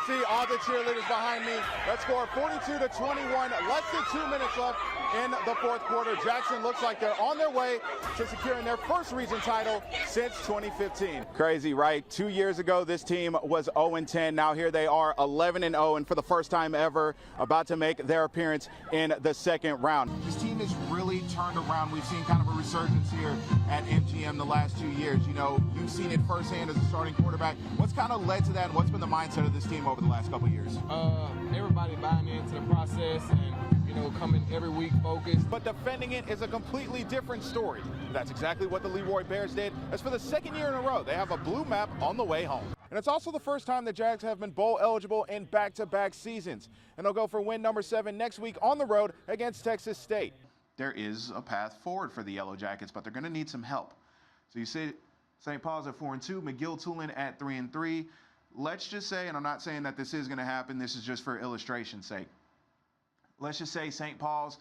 See all the cheerleaders behind me. Let's score 42-21. Less than 2 minutes left in the fourth quarter. Jackson looks like they're on their way to securing their first region title since 2015. Crazy, right? 2 years ago, this team was 0-10. Now here they are 11-0, and for the first time ever, about to make their appearance in the second round. This team has really turned around. We've seen kind of a resurgence here at MGM the last 2 years. You know, you've seen it firsthand as a starting quarterback. What's kind of led to that, and what's been the mindset of this team over the last couple of years? Everybody buying into the process and, you know, coming every week focused. But defending it is a completely different story. That's exactly what the Leroy Bears did, as for the second year in a row, they have a blue map on the way home. And it's also the first time the Jags have been bowl eligible in back-to-back seasons. And they'll go for win number 7 next week on the road against Texas State. There is a path forward for the Yellow Jackets, but they're going to need some help. So you see St. Paul's at 4-2, McGill-Tulane at 3-3. Let's just say, and I'm not saying that this is going to happen, this is just for illustration's sake. Let's just say St. Paul's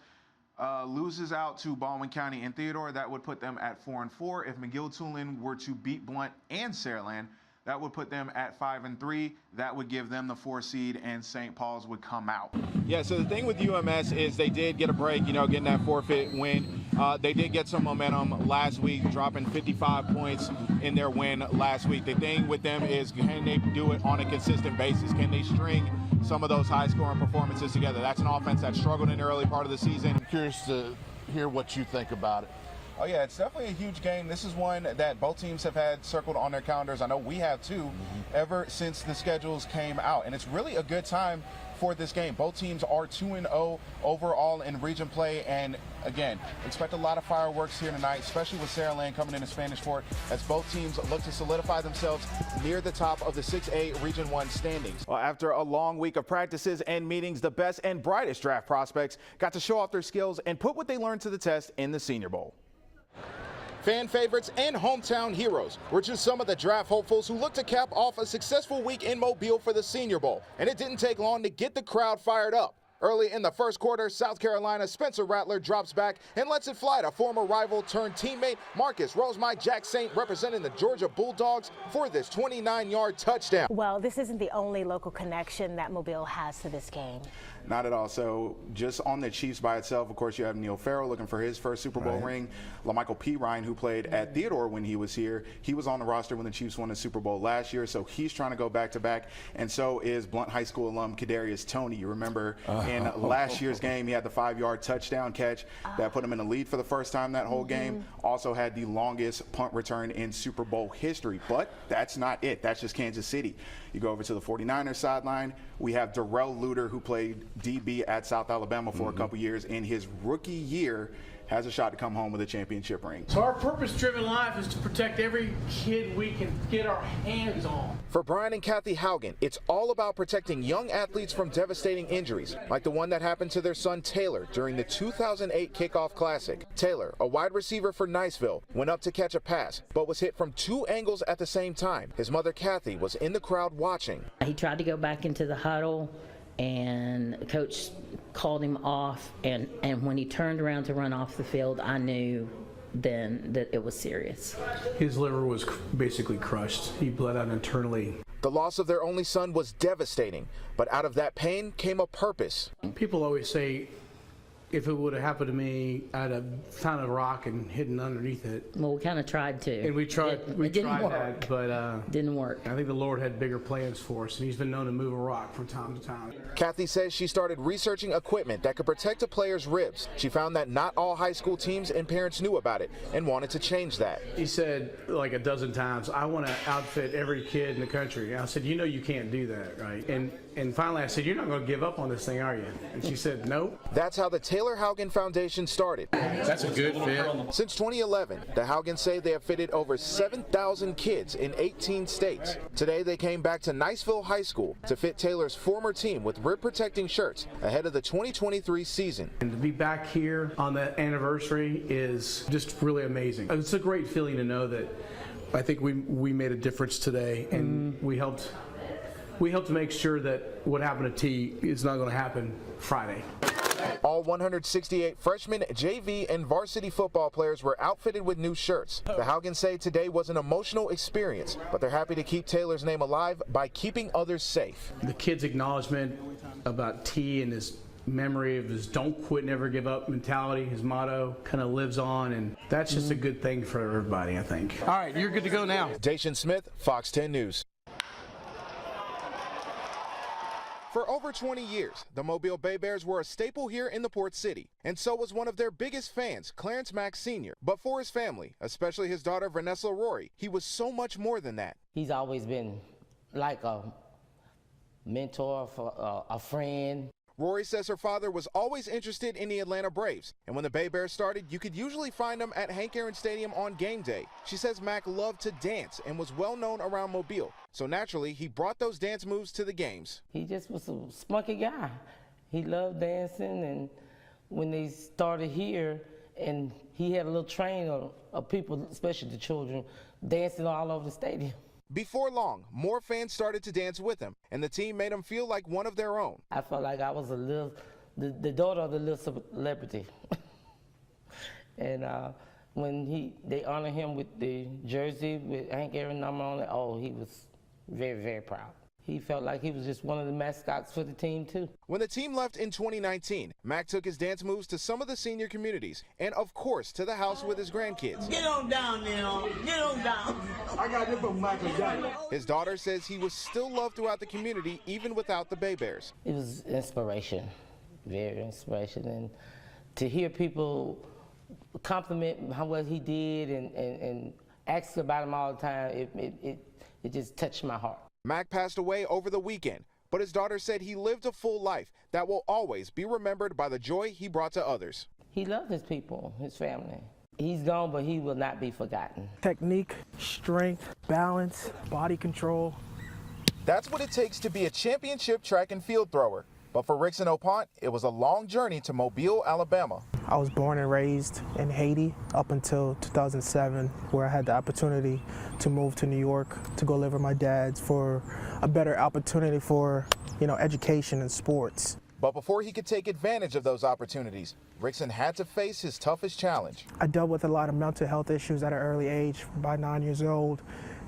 loses out to Baldwin County and Theodore. That would put them at 4-4. If McGill-Tulane were to beat Blount and Saraland, that would put them at 5-3. That would give them the 4 seed, and St. Paul's would come out. Yeah, so the thing with UMS is they did get a break, you know, getting that forfeit win. They did get some momentum last week, dropping 55 points in their win last week. The thing with them is, can they do it on a consistent basis? Can they string some of those high-scoring performances together? That's an offense that struggled in the early part of the season. I'm curious to hear what you think about it. Oh, yeah, it's definitely a huge game. This is one that both teams have had circled on their calendars. I know we have, too, ever since the schedules came out. And it's really a good time for this game. Both teams are 2-0 overall in region play. And, again, expect a lot of fireworks here tonight, especially with Saraland coming into Spanish Fort, as both teams look to solidify themselves near the top of the 6A Region 1 standings. Well, after a long week of practices and meetings, the best and brightest draft prospects got to show off their skills and put what they learned to the test in the Senior Bowl. Fan favorites and hometown heroes were just some of the draft hopefuls who looked to cap off a successful week in Mobile for the Senior Bowl, and it didn't take long to get the crowd fired up. Early in the first quarter, South Carolina's Spencer Rattler drops back and lets it fly to former rival turned teammate Marcus Rosemite Jack Saint, representing the Georgia Bulldogs, for this 29-yard touchdown. Well, this isn't the only local connection that Mobile has to this game. Not at all. So just on the Chiefs by itself, of course, you have Neil Farrell looking for his first Super Bowl ring. LaMichael P. Ryan, who played at Theodore when he was here, he was on the roster when the Chiefs won the Super Bowl last year, so he's trying to go back-to-back. And so is Blount High School alum Kadarius Toney. You remember in last year's game, he had the 5-yard touchdown catch that put him in the lead for the first time that whole game. Also had the longest punt return in Super Bowl history. But that's not it. That's just Kansas City. You go over to the 49ers sideline. We have Darrell Luter, who played DB at South Alabama for a couple years. In his rookie year, has a shot to come home with a championship ring. So our purpose-driven life is to protect every kid we can get our hands on. For Brian and Kathy Haugen, it's all about protecting young athletes from devastating injuries, like the one that happened to their son Taylor during the 2008 Kickoff Classic. Taylor, a wide receiver for Niceville, went up to catch a pass, but was hit from 2 angles at the same time. His mother Kathy was in the crowd watching. He tried to go back into the huddle, and coach called him off, and when he turned around to run off the field, I knew then that it was serious. His liver was basically crushed. He bled out internally. The loss of their only son was devastating, but out of that pain came a purpose. People always say, if it would have happened to me, I'd have found a rock and hidden underneath it. Well, we kind of tried to. And we tried. It didn't work. That, but didn't work. I think the Lord had bigger plans for us, and He's been known to move a rock from time to time. Kathy says she started researching equipment that could protect a player's ribs. She found that not all high school teams and parents knew about it and wanted to change that. He said like a dozen times, I want to outfit every kid in the country. And I said, you know you can't do that, right? And finally I said, you're not going to give up on this thing, are you? And she said, nope. That's how the Taylor Haugen Foundation started. That's a good fit. Since 2011, the Haugens say they have fitted over 7,000 kids in 18 states. Today they came back to Niceville High School to fit Taylor's former team with rib-protecting shirts ahead of the 2023 season. And to be back here on that anniversary is just really amazing. It's a great feeling to know that I think we made a difference today, and we helped to make sure that what happened to T is not going to happen Friday. All 168 freshman, JV, and varsity football players were outfitted with new shirts. The Haugans say today was an emotional experience, but they're happy to keep Taylor's name alive by keeping others safe. The kid's acknowledgement about T and his memory of his don't quit, never give up mentality, his motto, kind of lives on, and that's just a good thing for everybody, I think. All right, you're good to go now. Daeshen Smith, Fox 10 News. For over 20 years, the Mobile Bay Bears were a staple here in the Port City, and so was one of their biggest fans, Clarence Mack Sr. But for his family, especially his daughter Vanessa Rory, he was so much more than that. He's always been like a mentor, a friend. Rory says her father was always interested in the Atlanta Braves, and when the Bay Bears started, you could usually find them at Hank Aaron Stadium on game day. She says Mack loved to dance and was well known around Mobile, so naturally he brought those dance moves to the games. He just was a spunky guy. He loved dancing, and when they started here, and he had a little train of people, especially the children, dancing all over the stadium. Before long, more fans started to dance with him, and the team made him feel like one of their own. I felt like I was the daughter of the little celebrity. And when they honored him with the jersey with Hank Aaron number on it, oh, he was very, very proud. He felt like he was just one of the mascots for the team, too. When the team left in 2019, Mack took his dance moves to some of the senior communities and, of course, to the house with his grandkids. Get on down now. Get on down. I got this from Michael Jackson. His daughter says he was still loved throughout the community, even without the Bay Bears. It was inspiration, very inspiration. And to hear people compliment how well he did and ask about him all the time, it just touched my heart. Mack passed away over the weekend, but his daughter said he lived a full life that will always be remembered by the joy he brought to others. He loved his people, his family. He's gone, but he will not be forgotten. Technique, strength, balance, body control. That's what it takes to be a championship track and field thrower. But for Rickson Opont, it was a long journey to Mobile, Alabama. I was born and raised in Haiti up until 2007, where I had the opportunity to move to New York to go live with my dad for a better opportunity for, education and sports. But before he could take advantage of those opportunities, Rickson had to face his toughest challenge. I dealt with a lot of mental health issues at an early age, by 9 years old,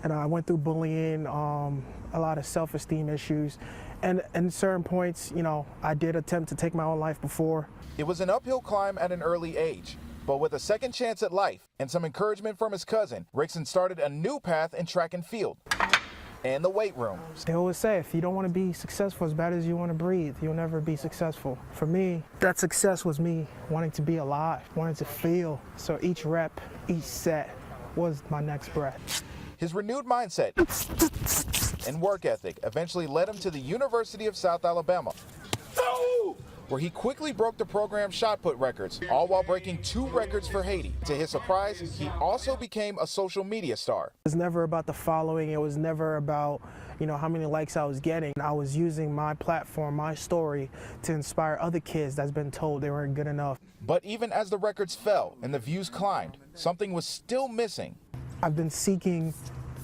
and I went through bullying, a lot of self-esteem issues. And at certain points, I did attempt to take my own life before. It was an uphill climb at an early age, but with a second chance at life and some encouragement from his cousin, Rickson started a new path in track and field and the weight room. They always say, if you don't want to be successful as bad as you want to breathe, you'll never be successful. For me, that success was me wanting to be alive, wanting to feel. So each rep, each set was my next breath. His renewed mindset and work ethic eventually led him to the University of South Alabama, where he quickly broke the program's shot put records, all while breaking 2 records for Haiti. To his surprise, he also became a social media star. It was never about the following. It was never about, how many likes I was getting. I was using my platform, my story, to inspire other kids that's been told they weren't good enough. But even as the records fell and the views climbed, something was still missing. I've been seeking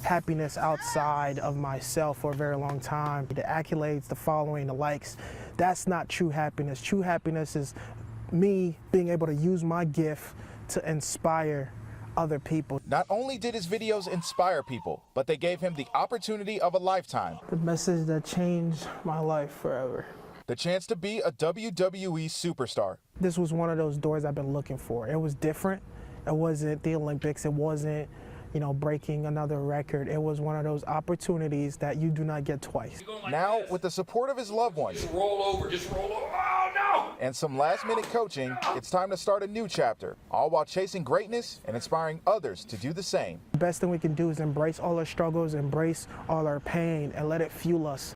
happiness outside of myself for a very long time. The accolades, the following, the likes, that's not true happiness. True happiness is me being able to use my gift to inspire other people. Not only did his videos inspire people, but they gave him the opportunity of a lifetime. The message that changed my life forever. The chance to be a WWE superstar. This was one of those doors I've been looking for. It was different. It wasn't the Olympics. It wasn't breaking another record. It was one of those opportunities that you do not get twice. Now, with the support of his loved ones, Just roll over. Oh, no! and some last-minute coaching, it's time to start a new chapter, all while chasing greatness and inspiring others to do the same. The best thing we can do is embrace all our struggles, embrace all our pain, and let it fuel us.